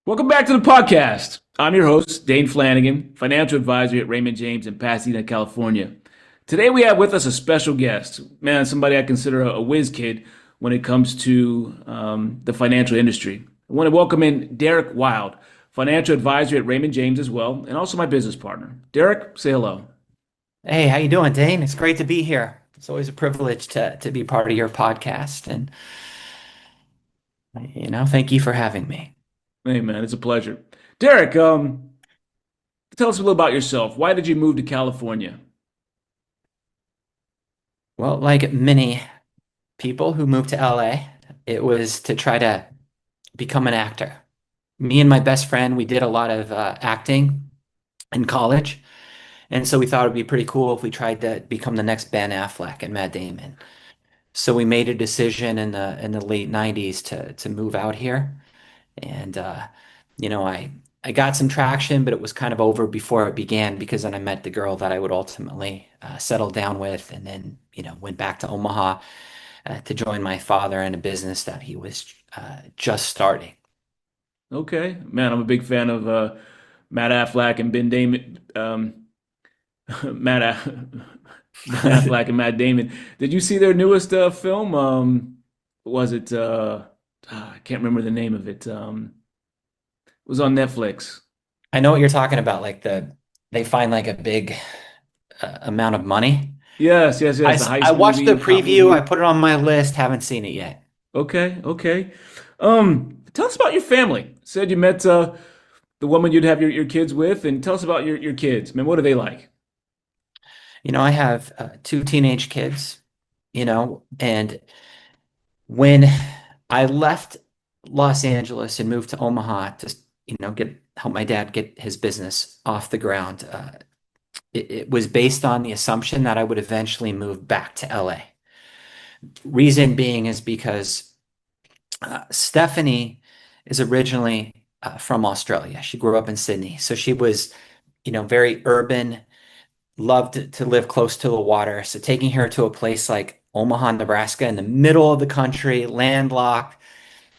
Welcome back to the podcast. I'm your host, Dane Flanigan, financial advisor at Raymond James in Pasadena, California. Today we have with us a special guest, man, somebody I consider a whiz kid when it comes to the financial industry. I want to welcome in Deric Wild, financial advisor at Raymond James as well, and also my business partner. Deric, say hello. Hey, how you doing, Dane? It's great to be here. It's always a privilege to be part of your podcast, and thank you for having me. Hey, man, it's a pleasure. Deric, tell us a little about yourself. Why did you move to California? Well, like many people who moved to LA, it was to try to become an actor. Me and my best friend, we did a lot of acting in college, and so we thought it'd be pretty cool if we tried to become the next Ben Affleck and Matt Damon. So we made a decision in the late 90s to move out here. And I got some traction, but it was kind of over before it began because then I met the girl that I would ultimately settle down with, and then went back to Omaha to join my father in a business that he was just starting. Okay, man, I'm a big fan of Matt Affleck and Ben Damon. Matt, Ben Affleck and Matt Damon. Did you see their newest film? Was it? I can't remember the name of it. It was on Netflix. I know what you're talking about. They find like a big amount of money. Yes, yes, yes. The I heist watched the movie, cop preview. I movie. put it on my list. Haven't seen it yet. Okay, okay. Tell us about your family. Said you met the woman you'd have your kids with, and tell us about your kids. Man, what are they like? I have two teenage kids, and when I left Los Angeles and moved to Omaha to, get help my dad get his business off the ground, it was based on the assumption that I would eventually move back to LA. Reason being is because Stephanie is originally from Australia. She grew up in Sydney, so she was, very urban, loved to live close to the water. So taking her to a place like Omaha, Nebraska, in the middle of the country, landlocked,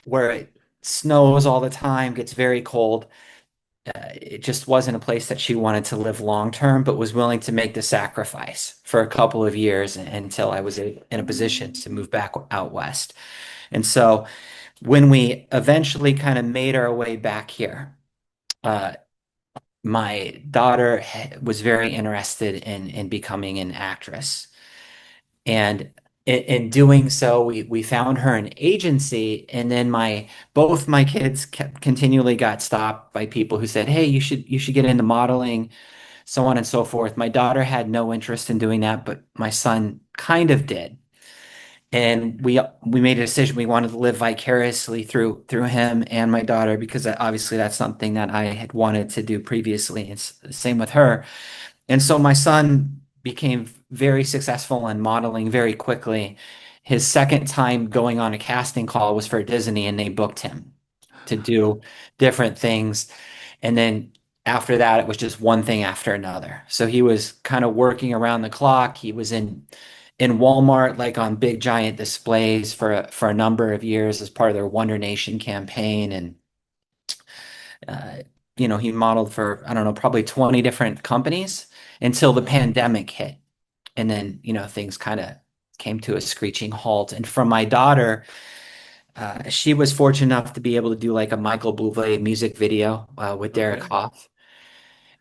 where it snows all the time, gets very cold. It just wasn't a place that she wanted to live long term, but was willing to make the sacrifice for a couple of years until I was in a position to move back out west. And so when we eventually kind of made our way back here, uh, my daughter was very interested in becoming an actress. And in doing so, we found her an agency, and then my both my kids kept, continually got stopped by people who said, "Hey, you should get into modeling," so on and so forth. My daughter had no interest in doing that, but my son kind of did. And we made a decision we wanted to live vicariously through him and my daughter because obviously that's something that I had wanted to do previously. It's the same with her. And so my son became very successful in modeling very quickly. His second time going on a casting call was for Disney, and they booked him to do different things. And then after that, it was just one thing after another. So he was kind of working around the clock. He was in Walmart, like on big giant displays for a number of years as part of their Wonder Nation campaign. And uh, he modeled for, I don't know, probably 20 different companies until the pandemic hit. And then, things kind of came to a screeching halt. And from my daughter, she was fortunate enough to be able to do like a Michael Bublé music video with Derek Okay. Hoff.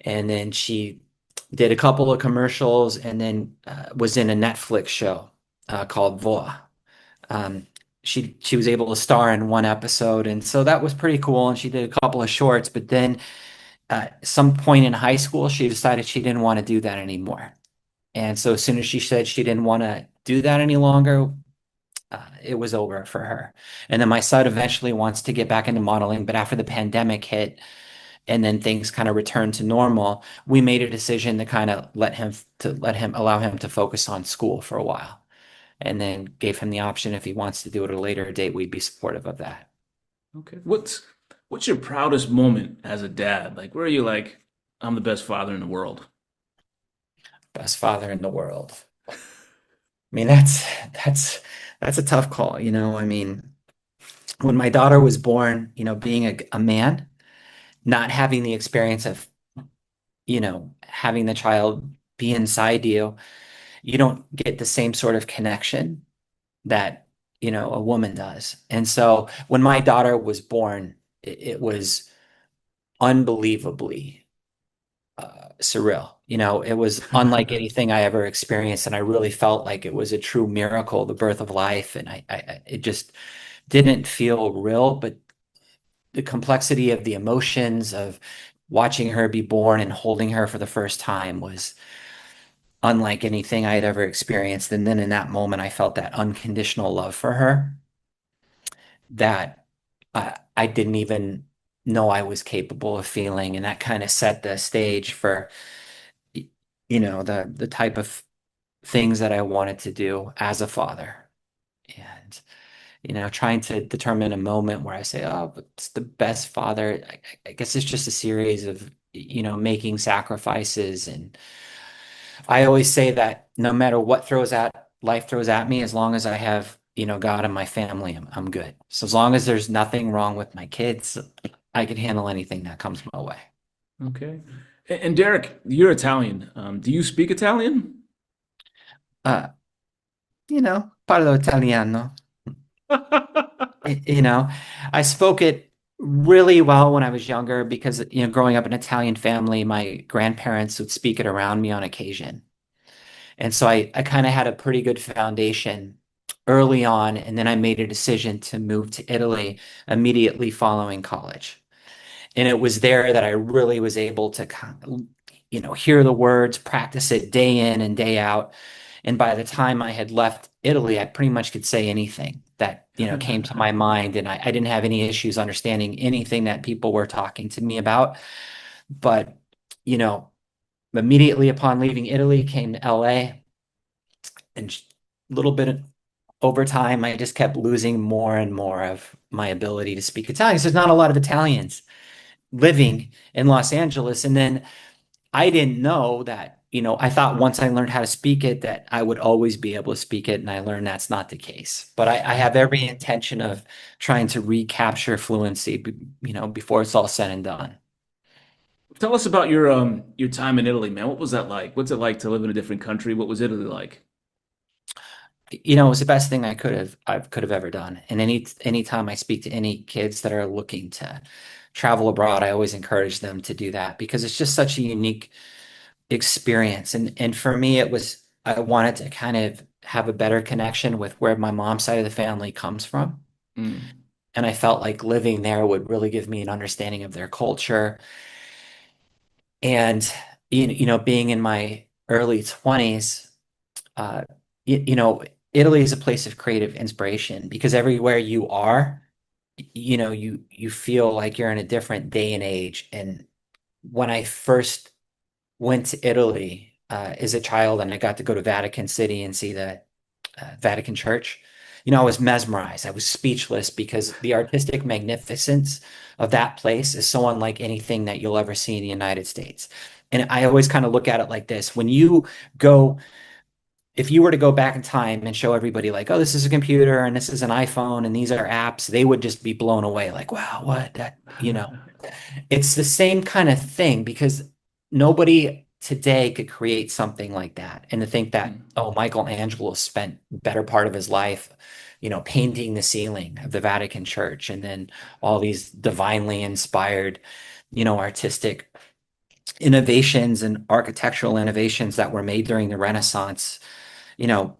And then she did a couple of commercials and then was in a Netflix show called Voa. Um, she was able to star in one episode, and so that was pretty cool. And she did a couple of shorts, but then some point in high school, she decided she didn't want to do that anymore. And so as soon as she said she didn't want to do that any longer, it was over for her. And then my son eventually wants to get back into modeling, but after the pandemic hit and then things kind of returned to normal, we made a decision to kind of allow him to focus on school for a while. And then gave him the option if he wants to do it at a later date, we'd be supportive of that. Okay. What's your proudest moment as a dad? Like, where are you like, I'm the best father in the world? Best father in the world. I mean, that's a tough call. I mean, when my daughter was born, being a man. not having the experience of, having the child be inside you, you don't get the same sort of connection that, a woman does. And so when my daughter was born, it was unbelievably surreal. It was unlike anything I ever experienced, and I really felt like it was a true miracle, the birth of life. And it just didn't feel real, but the complexity of the emotions of watching her be born and holding her for the first time was unlike anything I had ever experienced. And then in that moment, I felt that unconditional love for her that I didn't even know I was capable of feeling. And that kind of set the stage for, the type of things that I wanted to do as a father. And, trying to determine a moment where I say, oh, it's the best father. I guess it's just a series of, making sacrifices. And I always say that no matter what life throws at me, as long as I have, God and my family, I'm good. So as long as there's nothing wrong with my kids, I can handle anything that comes my way. Okay. And Derek, you're Italian. Do you speak Italian? Uh, parlo italiano. You know, I spoke it really well when I was younger because, growing up in an Italian family, my grandparents would speak it around me on occasion. And so I kind of had a pretty good foundation early on. And then I made a decision to move to Italy immediately following college. And it was there that I really was able to kind of, hear the words, practice it day in and day out. And by the time I had left Italy, I pretty much could say anything that, came to my mind. And I didn't have any issues understanding anything that people were talking to me about. But, you know, immediately upon leaving Italy, came to LA, and a little bit over time, I just kept losing more and more of my ability to speak Italian. So there's not a lot of Italians living in Los Angeles. And then I didn't know that, I thought once I learned how to speak it, that I would always be able to speak it. And I learned that's not the case. But I have every intention of trying to recapture fluency, before it's all said and done. Tell us about your time in Italy, man. What was that like? What's it like to live in a different country? What was Italy like? It was the best thing I could have eany done. And anytime I speak to any kids that are looking to travel abroad, I always encourage them to do that because it's just such a unique experience. And for me, I wanted to kind of have a better connection with where my mom's side of the family comes from. Mm. And I felt like living there would really give me an understanding of their culture. And being in my early 20s, uh, Italy is a place of creative inspiration because everywhere you are, you feel like you're in a different day and age. And when I first went to Italy as a child, and I got to go to Vatican City and see the Vatican Church. I was mesmerized. I was speechless because the artistic magnificence of that place is so unlike anything that you'll ever see in the United States. And I always kind of look at it like this. Go, if you were to go back in time and show everybody like, oh, this is a computer and this is an iPhone and these are apps, they would just be blown away. Like, wow, what that. It's the same kind of thing because nobody today could create something like that. And to think that, Mm. oh, Michelangelo spent better part of his life, painting the ceiling of the Vatican Church, and then all these divinely inspired, artistic innovations and architectural innovations that were made during the Renaissance, you know,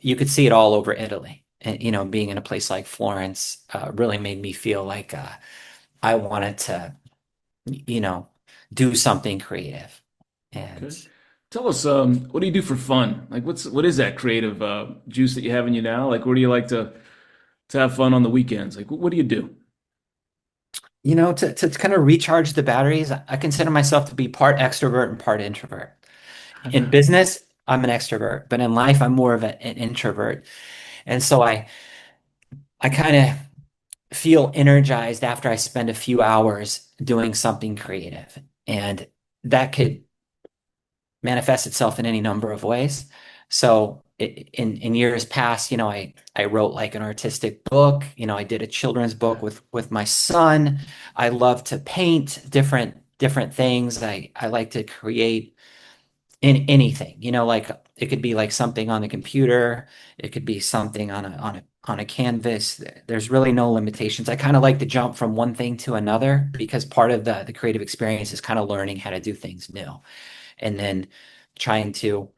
you could see it all over Italy. And, being in a place like Florence really made me feel like I wanted to you know, do something creative. And Okay. Tell us, what do you do for fun? Like, what is that creative juice that you have in you now? Like, where do you like to have fun on the weekends? Like, what do you do? to kind of recharge the batteries, I consider myself to be part extrovert and part introvert. In business, I'm an extrovert, but in life, I'm more of an introvert. And so I kind of feel energized after I spend a few hours doing something creative. And that could manifest itself in any number of ways. So in years past, I wrote like an artistic book. I did a children's book with my son. I love to paint different things. I like to create in anything. Like it could be like something on the computer, it could be something on a canvas. There's really no limitations. I kind of like to jump from one thing to another because part of the creative experience is kind of learning how to do things new and then trying to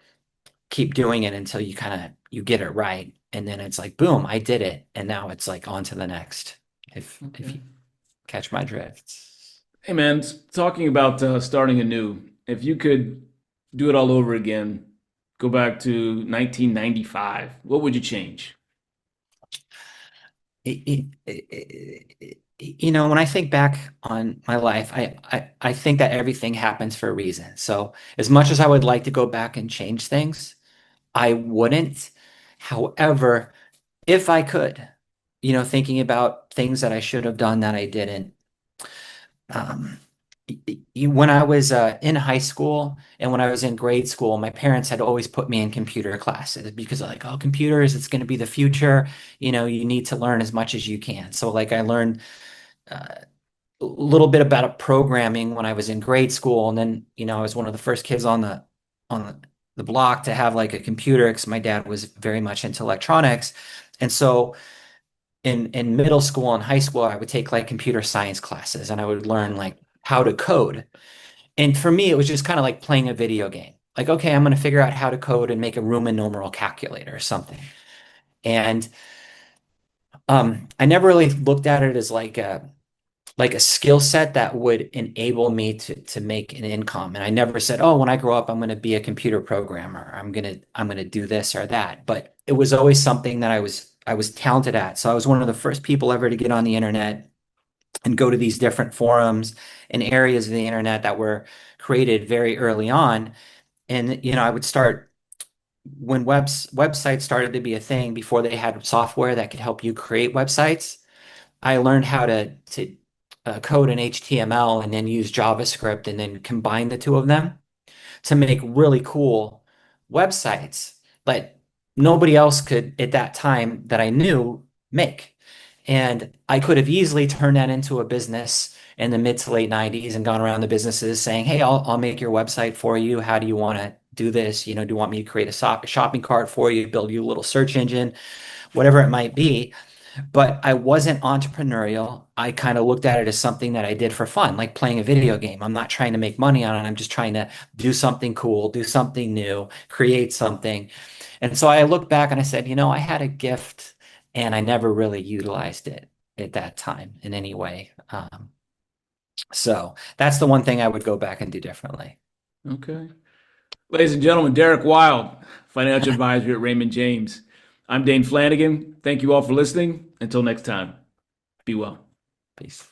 keep doing it until you get it right. And then it's like, boom, I did it. And now it's like on to the next, if Okay. you catch my drift. Hey man, talking about starting anew. If you could do it all over again, go back to 1995, what would you change? When I think back on my life, I think that everything happens for a reason. So as much as I would like to go back and change things, I wouldn't. However, if I could, thinking about things that I should have done that I didn't, um, when I was in high school and when I was in grade school, my parents had always put me in computer classes because they're like, oh, computers, it's going to be the future. You need to learn as much as you can. So like I learned uh, a little bit about programming when I was in grade school, and then I was one of the first kids on the block to have like a computer because my dad was very much into electronics, and so in middle school and high school, I would take like computer science classes, and I would learn like how to code. And for me, it was just kind of like playing a video game. Like, okay, I'm going to figure out how to code and make a Roman numeral calculator or something. And I never really looked at it as like a skill set that would enable me to make an income. And I never said, "Oh, when I grow up, I'm going to be a computer programmer. I'm going to do this or that." But it was always something that I was talented at. So I was one of the first people ever to get on the internet and go to these different forums and areas of the internet that were created very early on. And I would start when websites started to be a thing before they had software that could help you create websites. I learned how to code in HTML and then use JavaScript and then combine the two of them to make really cool websites that nobody else could at that time that I knew make. And I could have easily turned that into a business in the mid to late 90s and gone around the businesses saying, hey, I'll make your website for you. How do you want to do this? Do you want me to create a shopping cart for you, build you a little search engine, whatever it might be? But I wasn't entrepreneurial. I kind of looked at it as something that I did for fun, like playing a video game. I'm not trying to make money on it. I'm just trying to do something cool, do something new, create something. And so I looked back and I said, I had a gift and I never really utilized it at that time in any way. So that's the one thing I would go back and do differently. Okay. Ladies and gentlemen, Deric Wild, financial advisor at Raymond James. I'm Dane Flanigan. Thank you all for listening. Until next time, be well. Peace.